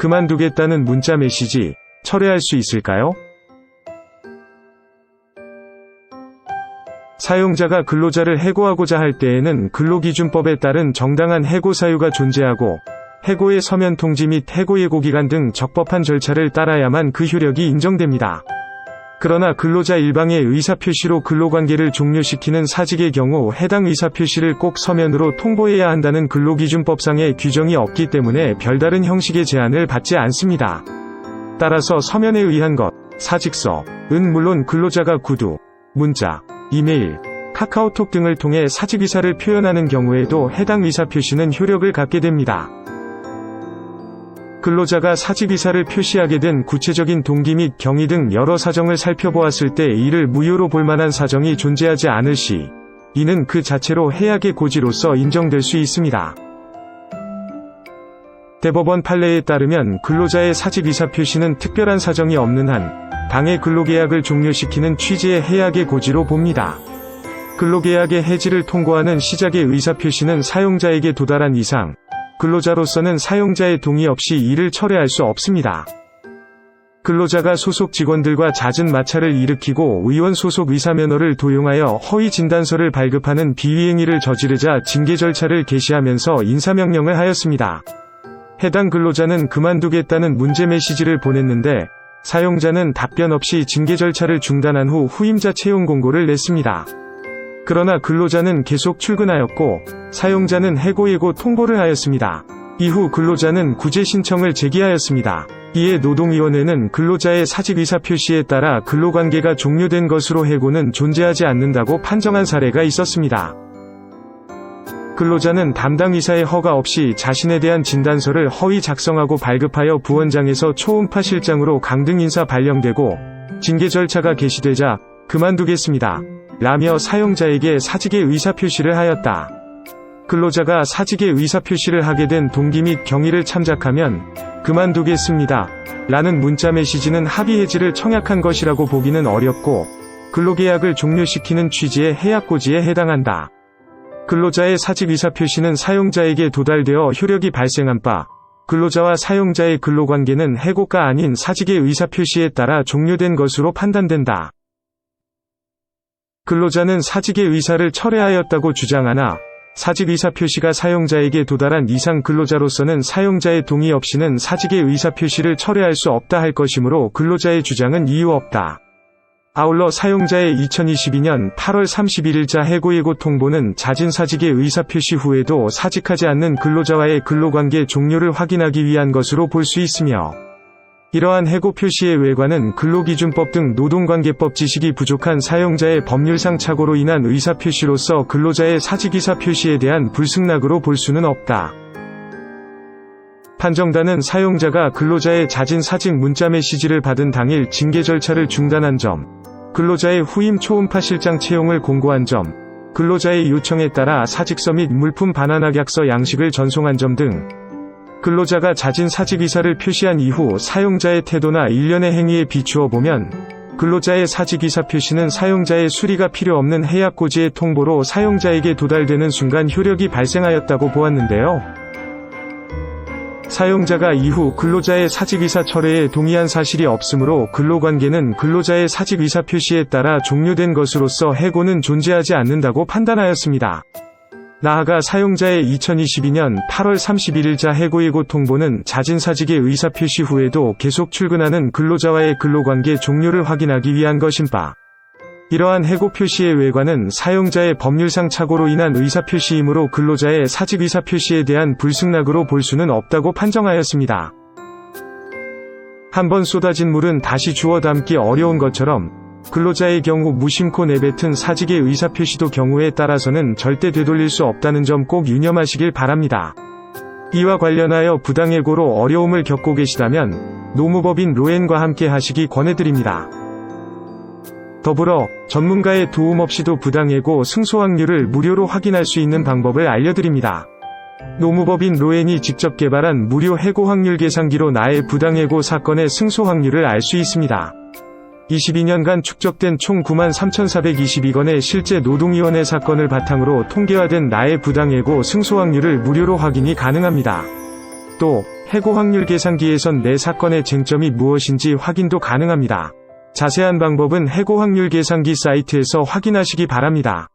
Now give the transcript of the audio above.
그만두겠다는 문자 메시지 철회할 수 있을까요? 사용자가 근로자를 해고하고자 할 때에는 근로기준법에 따른 정당한 해고 사유가 존재하고 해고의 서면 통지 및 해고 예고 기간 등 적법한 절차를 따라야만 그 효력이 인정됩니다. 그러나 근로자 일방의 의사표시로 근로관계를 종료시키는 사직의 경우 해당 의사표시를 꼭 서면으로 통보해야 한다는 근로기준법상의 규정이 없기 때문에 별다른 형식의 제한을 받지 않습니다. 따라서 서면에 의한 것, 사직서은 물론 근로자가 구두, 문자, 이메일, 카카오톡 등을 통해 사직 의사를 표현하는 경우에도 해당 의사표시는 효력을 갖게 됩니다. 근로자가 사직 의사를 표시하게 된 구체적인 동기 및 경위 등 여러 사정을 살펴보았을 때 이를 무효로 볼 만한 사정이 존재하지 않을 시, 이는 그 자체로 해약의 고지로서 인정될 수 있습니다. 대법원 판례에 따르면 근로자의 사직 의사 표시는 특별한 사정이 없는 한 당해 근로계약을 종료시키는 취지의 해약의 고지로 봅니다. 근로계약의 해지를 통고하는 시작의 의사표시는 사용자에게 도달한 이상 근로자로서는 사용자의 동의 없이 이를 철회할 수 없습니다. 근로자가 소속 직원들과 잦은 마찰을 일으키고 의원 소속 의사면허를 도용하여 허위 진단서를 발급하는 비위행위를 저지르자 징계 절차를 개시하면서 인사명령을 하였습니다. 해당 근로자는 그만두겠다는 문제 메시지를 보냈는데 사용자는 답변 없이 징계 절차를 중단한 후 후임자 채용 공고를 냈습니다. 그러나 근로자는 계속 출근하였고 사용자는 해고 예고 통보를 하였습니다. 이후 근로자는 구제 신청을 제기하였습니다. 이에 노동위원회는 근로자의 사직 의사 표시에 따라 근로관계가 종료된 것으로 해고는 존재하지 않는다고 판정한 사례가 있었습니다. 근로자는 담당 의사의 허가 없이 자신에 대한 진단서를 허위 작성하고 발급하여 부원장에서 초음파 실장으로 강등 인사 발령되고 징계 절차가 개시되자 그만두겠습니다. 라며 사용자에게 사직의 의사표시를 하였다. 근로자가 사직의 의사표시를 하게 된 동기 및 경위를 참작하면 그만두겠습니다. 라는 문자 메시지는 합의 해지를 청약한 것이라고 보기는 어렵고 근로계약을 종료시키는 취지의 해약고지에 해당한다. 근로자의 사직 의사표시는 사용자에게 도달되어 효력이 발생한 바 근로자와 사용자의 근로관계는 해고가 아닌 사직의 의사표시에 따라 종료된 것으로 판단된다. 근로자는 사직의 의사를 철회하였다고 주장하나 사직 의사표시가 사용자에게 도달한 이상 근로자로서는 사용자의 동의 없이는 사직의 의사표시를 철회할 수 없다 할 것이므로 근로자의 주장은 이유 없다. 아울러 사용자의 2022년 8월 31일자 해고 예고 통보는 잦은 사직의 의사표시 후에도 사직하지 않는 근로자와의 근로관계 종료를 확인하기 위한 것으로 볼 수 있으며 이러한 해고 표시의 외과는 근로기준법 등 노동관계법 지식이 부족한 사용자의 법률상 착오로 인한 의사표시로서 근로자의 사직 의사표시에 대한 불승낙으로 볼 수는 없다. 판정단은 사용자가 근로자의 잦은 사직 문자 메시지를 받은 당일 징계 절차를 중단한 점, 근로자의 후임 초음파 실장 채용을 공고한 점, 근로자의 요청에 따라 사직서 및 물품 반환합약서 양식을 전송한 점 등 근로자가 잦은 사직 의사를 표시한 이후 사용자의 태도나 일련의 행위에 비추어 보면 근로자의 사직 의사 표시는 사용자의 수리가 필요 없는 해약고지의 통보로 사용자에게 도달되는 순간 효력이 발생하였다고 보았는데요. 사용자가 이후 근로자의 사직 의사 철회에 동의한 사실이 없으므로 근로관계는 근로자의 사직 의사 표시에 따라 종료된 것으로서 해고는 존재하지 않는다고 판단하였습니다. 나아가 사용자의 2022년 8월 31일자 해고 예고 통보는 잦은 사직의 의사표시 후에도 계속 출근하는 근로자와의 근로관계 종료를 확인하기 위한 것인 바 이러한 해고 표시의 외과는 사용자의 법률상 착오로 인한 의사표시이므로 근로자의 사직 의사표시에 대한 불승낙으로 볼 수는 없다고 판정하였습니다. 한번 쏟아진 물은 다시 주워 담기 어려운 것처럼 근로자의 경우 무심코 내뱉은 사직의 의사표시도 경우에 따라서는 절대 되돌릴 수 없다는 점 꼭 유념하시길 바랍니다. 이와 관련하여 부당해고로 어려움을 겪고 계시다면 노무법인 로엔과 함께 하시기 권해드립니다. 더불어 전문가의 도움 없이도 부당해고 승소 확률을 무료로 확인할 수 있는 방법을 알려드립니다. 노무법인 로엔이 직접 개발한 무료 해고 확률 계산기로 나의 부당해고 사건의 승소 확률을 알 수 있습니다. 22년간 축적된 총 93,422건의 실제 노동위원회 사건을 바탕으로 통계화된 나의 부당해고 승소 확률을 무료로 확인이 가능합니다. 또 해고 확률 계산기에선 내 사건의 쟁점이 무엇인지 확인도 가능합니다. 자세한 방법은 해고 확률 계산기 사이트에서 확인하시기 바랍니다.